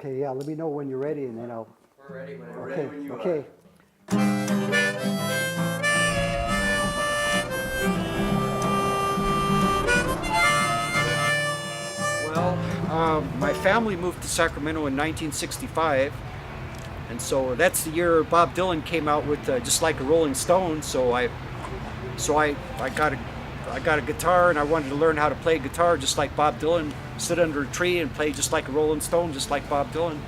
Okay, yeah, let me know when you're ready and then I'll... We're ready when Okay, when you okay. Well, my family moved to Sacramento in 1965, and so that's the year Bob Dylan came out with Just Like a Rolling Stone. So I got a guitar, and I wanted to learn how to play guitar just like Bob Dylan, sit under a tree and play just like a Rolling Stone, just like Bob Dylan.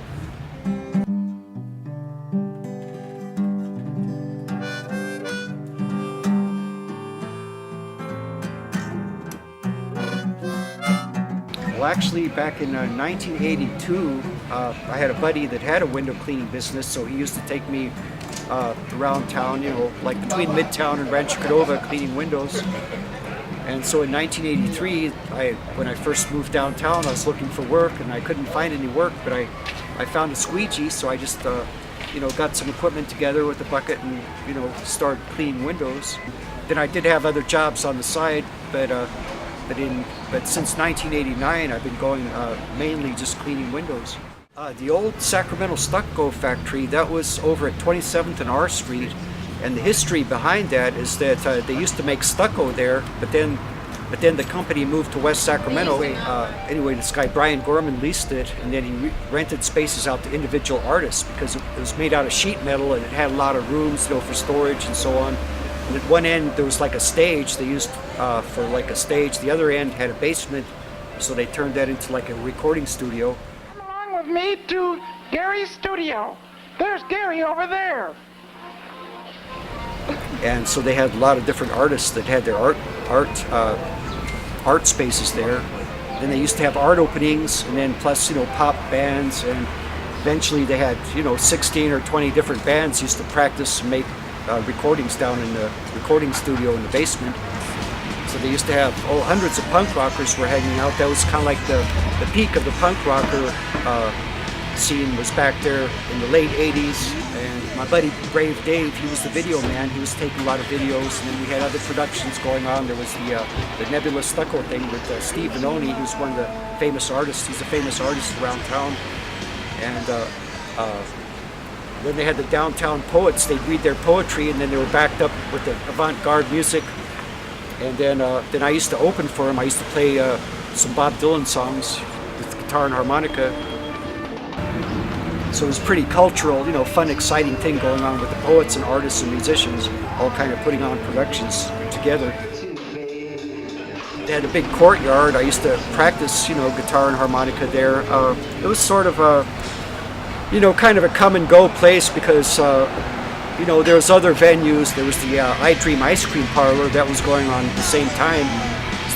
Well, actually, back in 1982, I had a buddy that had a window cleaning business, so he used to take me around town, you know, like between Midtown and Rancho Cordova, cleaning windows. And so in 1983, when I first moved downtown, I was looking for work, and I couldn't find any work, but I found a squeegee, so I just you know, got some equipment together with a bucket and, you know, started cleaning windows. Then I did have other jobs on the side, but since 1989, I've been going mainly just cleaning windows. The Old Sacramento Stucco Factory, that was over at 27th and R Street, and the history behind that is that they used to make stucco there, but then the company moved to West Sacramento. Anyway, this guy Brian Gorman leased it, and then he rented spaces out to individual artists because it was made out of sheet metal and it had a lot of rooms, you know, for storage and so on. And at one end there was like a stage they used for like a stage. The other end had a basement, so they turned that into like a recording studio. Come along with me to Gary's studio. There's Gary over there. And so they had a lot of different artists that had their art spaces there. Then they used to have art openings, and then plus, you know, pop bands, and eventually they had, you know, 16 or 20 different bands used to practice and make recordings down in the recording studio in the basement. So they used to have hundreds of punk rockers were hanging out. That was kind of like the peak of the punk rocker scene was back there in the late 80s. And my buddy Brave Dave, he was the video man. He was taking a lot of videos, and then we had other productions going on. There was the Nebula Stucco thing with Steve Vanoni, who's one of the famous artists. He's a famous artist around town. And then they had the downtown poets. They'd read their poetry, and then they were backed up with the avant-garde music. And then I used to open for them. I used to play some Bob Dylan songs with guitar and harmonica. So it was pretty cultural, you know, fun, exciting thing going on with the poets and artists and musicians, all kind of putting on productions together. They had a big courtyard. I used to practice, you know, guitar and harmonica there. It was sort of a, you know, kind of a come and go place because, you know, there was other venues. There was the I Dream Ice Cream Parlor that was going on at the same time.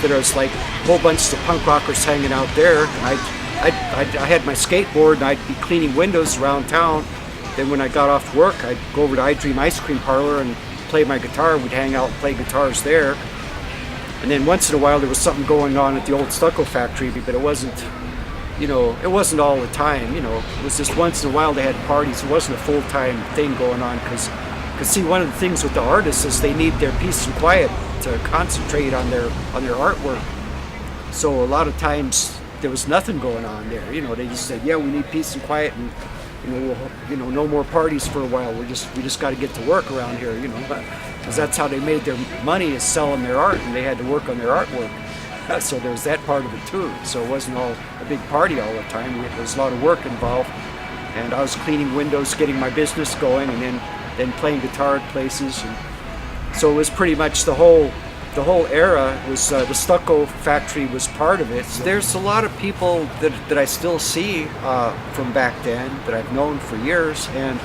So there was like a whole bunch of punk rockers hanging out there. And I had my skateboard and I'd be cleaning windows around town. Then when I got off work, I'd go over to I Dream Ice Cream Parlor and play my guitar. We'd hang out and play guitars there. And then once in a while there was something going on at the Old Stucco Factory, but it wasn't, you know, it wasn't all the time, you know. It was just once in a while they had parties. It wasn't a full-time thing going on because see, one of the things with the artists is they need their peace and quiet to concentrate on their artwork. So a lot of times there was nothing going on there. You know, they just said, yeah, we need peace and quiet, and no more parties for a while. We just got to get to work around here, you know, because that's how they made their money, is selling their art, and they had to work on their artwork. So there's that part of it too. So it wasn't all a big party all the time. There was a lot of work involved, and I was cleaning windows, getting my business going, and then playing guitar at places. And so it was pretty much the whole era. Was the Stucco Factory was part of it. There's a lot of people that I still see from back then that I've known for years, and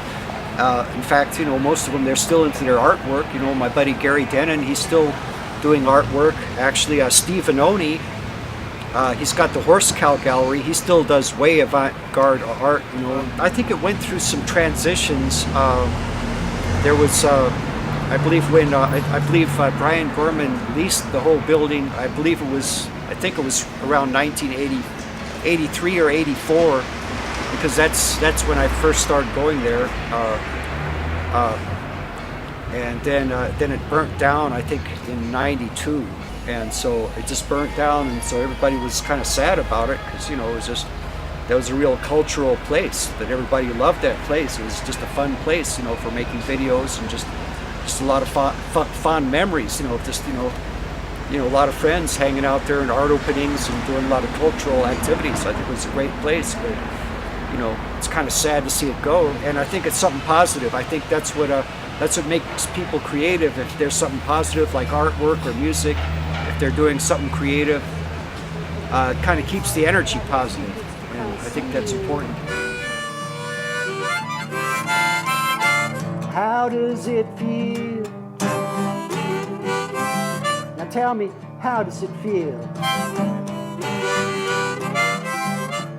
in fact, you know, most of them, they're still into their artwork. You know, my buddy Gary Denon, he's still doing artwork. Actually, Steve Vanoni, he's got the Horse Cow Gallery. He still does way avant-garde art. You know, I think it went through some transitions. There was, I believe, when Brian Gorman leased the whole building. I think it was around 1983 or 84, because that's when I first started going there. And then it burnt down, I think, in '92, and so it just burnt down, and so everybody was kind of sad about it, because, you know, it was just that was a real cultural place, that everybody loved that place. It was just a fun place, for making videos, and just a lot of fond memories, just, a lot of friends hanging out there in art openings and doing a lot of cultural activities. I think it was a great place, but, it's kind of sad to see it go. And I think it's something positive. I think that's what makes people creative. If there's something positive like artwork or music, if they're doing something creative, it kind of keeps the energy positive. And I think that's important. How does it feel? Now tell me, how does it feel?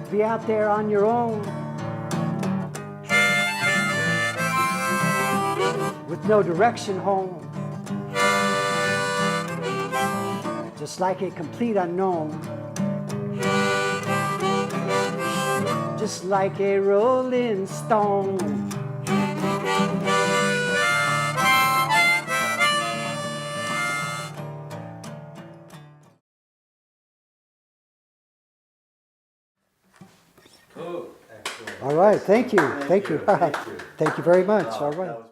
To be out there on your own, with no direction home, just like a complete unknown, just like a rolling stone. All right, thank you. Thank you very much. All right.